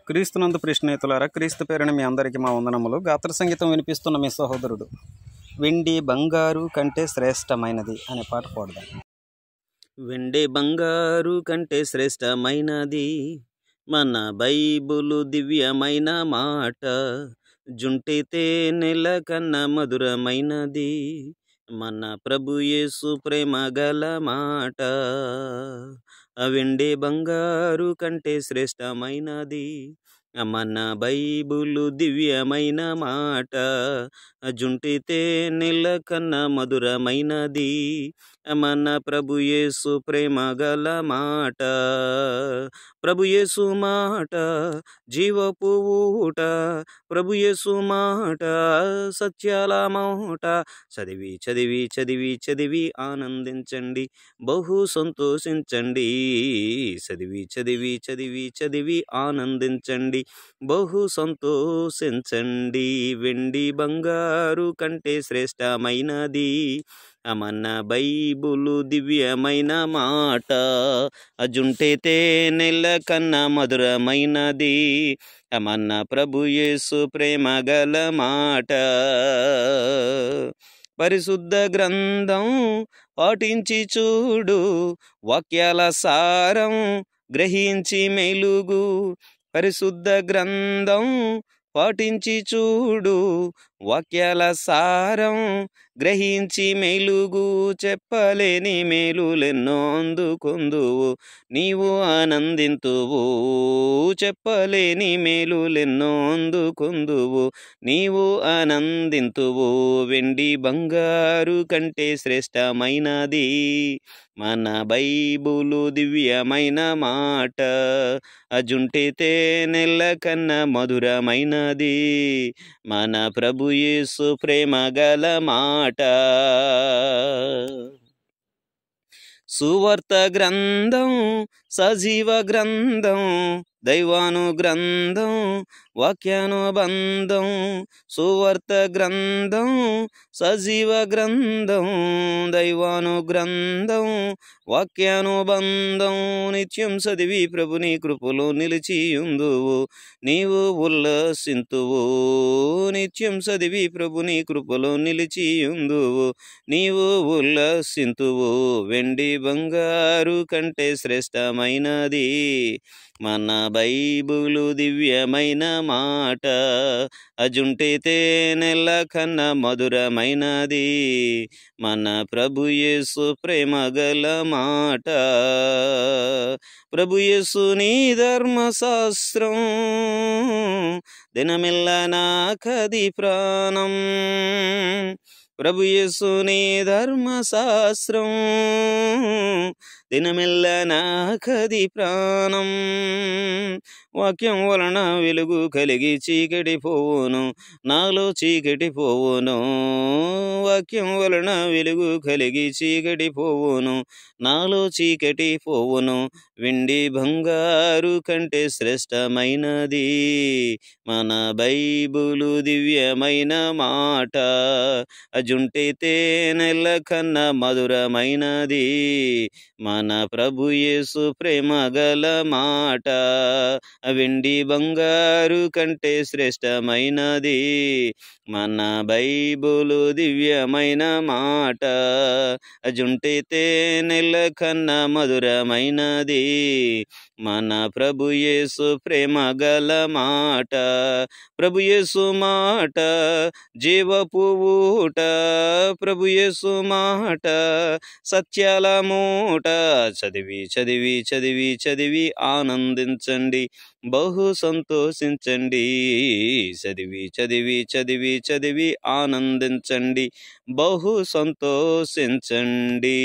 క్రీస్తునందు ప్రియ స్నేహితులారా, క్రీస్తు పేరున మీ అందరికీ మా వందనములు. గాత్ర సంగీతం వినిపిస్తున్న మీ సహోదరుడు. వెండి బంగారు కంటే శ్రేష్టమైనది అనే పాట పాడదాం. వెండి బంగారు కంటే శ్రేష్టమైనది మన బైబులు దివ్యమైన మాట, జుంటి తేనెల కన్నా మధురమైనది మన ప్రభు యేసు ప్రేమ గల మాట. వెండి బంగారు కంటే శ్రేష్టమైనది మన బైబులు దివ్యమైన మాట, జుంటి తేనెల కన్నా మధురమైనది మన ప్రభు యేసు ప్రేమ గల మాట. ప్రభు యేసు మాట జీవపు ఊట, ప్రభు యేసు మాట సత్యాల మాట. చదివి చదివి చదివి చదివి ఆనందించండి, బహు సంతోషించండి. చదివి చదివి చదివి చదివి ఆనందించండి, బహు సంతోషించండి. వెండి బంగారు కంటే శ్రేష్టమైనది మన బైబులు దివ్యమైన మాట, అజుంటే తేనెల కన్నా మధురమైనది మన ప్రభు యేసు ప్రేమ గల మాట. పరిశుద్ధ గ్రంథం పాటించి చూడు, వాక్యాల సారం గ్రహించి మెలుగు. పరిశుద్ధ గ్రంథం పాటించి చూడు, వాక్యాల సారం గ్రహించి మెలుగు. చెప్పలేని మేలులెన్నో అందుకొందువు, నీవు ఆనందింతువు. చెప్పలేని మేలులెన్నో అందుకొందువు, నీవు ఆనందింతువు. వెండి బంగారు కంటే శ్రేష్టమైనది మన బైబులు దివ్యమైన మాట, అజుంటి తేనెల కన్నా మధురమైనది మన ప్రభు యేసు ప్రేమ గల మాట. సువార్త గ్రంథం సజీవ గ్రంథం, దైవాను గ్రంథం వాక్యానుబంధం. సువార్త గ్రంథం సజీవ గ్రంథం, దైవాను గ్రంథం వాక్యానుబంధం. నిత్యం చదివి ప్రభుని కృపలో నిలిచియుందువు, నీవు ఉల్లసింతువు. నిత్యం చదివి ప్రభుని కృపలో నిలిచియుందువు, నీవు ఉల్లసింతువు. వెండి బంగారు కంటే శ్రేష్టమైనది మన బైబులు దివ్యమైన మాట, అజుంటి తేనెల కన్నా మధురమైనది మన ప్రభు యేసు ప్రేమ గల మాట. ప్రభు యేసు నీ ధర్మశాస్త్రం దినమెల్ల నాకది ప్రాణం. ప్రభు యేసు నీ ధర్మశాస్త్రం దినమెల్ల నాకది ప్రాణం. వాక్యం వలన వెలుగు కలిగి చీకటి పోవును, నాలో చీకటి పోవును. వాక్యం వలన వెలుగు కలిగి చీకటి పోవును, నాలో చీకటి పోవును. వెండి బంగారు కంటే శ్రేష్టమైనది మన బైబులు దివ్యమైన మాట, అజుంటి తేనెల కన్నా మధురమైనది మన ప్రభు యేసు ప్రేమ గల మాట. వెండి బంగారు కంటే శ్రేష్టమైనది మన బైబులు దివ్యమైన మాట, అజుంటి తేనెల కన్నా మధురమైనది మన ప్రభు యేసు ప్రేమ గల మాట. ప్రభు యేసు మాట జీవపు ఊట, ప్రభు యేసు మాట సత్యాల మూట. చదివి చదివి చదివి చదివి ఆనందించండి, బహు సంతోషించండి. చదివి చదివి చదివి చదివి ఆనందించండి, బహు సంతోషించండి.